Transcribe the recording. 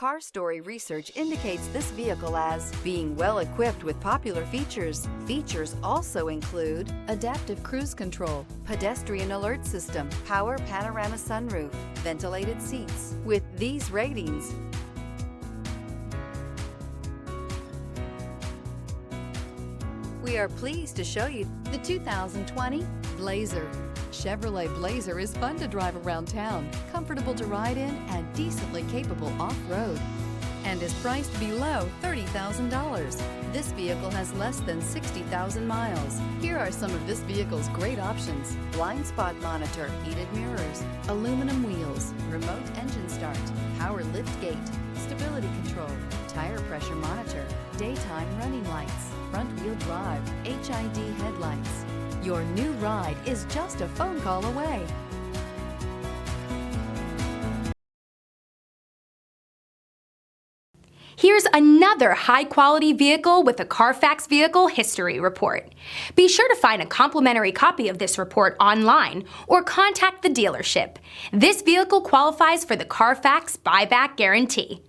Car Story research indicates this vehicle as being well equipped with popular features. Features also include adaptive cruise control, pedestrian alert system, power panorama sunroof, ventilated seats. With these ratings, we are pleased to show you the 2020 Blazer. Chevrolet Blazer is fun to drive around town, comfortable to ride in, and decently capable off-road, and is priced below $30,000. This vehicle has less than 60,000 miles. Here are some of this vehicle's great options: blind spot monitor, heated mirrors, aluminum wheels, remote engine start, power lift gate, stability control, tire pressure monitor, daytime running lights, front wheel drive, HID headlights. Your new ride is just a phone call away. Here's another high-quality vehicle with a Carfax Vehicle History Report. Be sure to find a complimentary copy of this report online or contact the dealership. This vehicle qualifies for the Carfax Buyback Guarantee.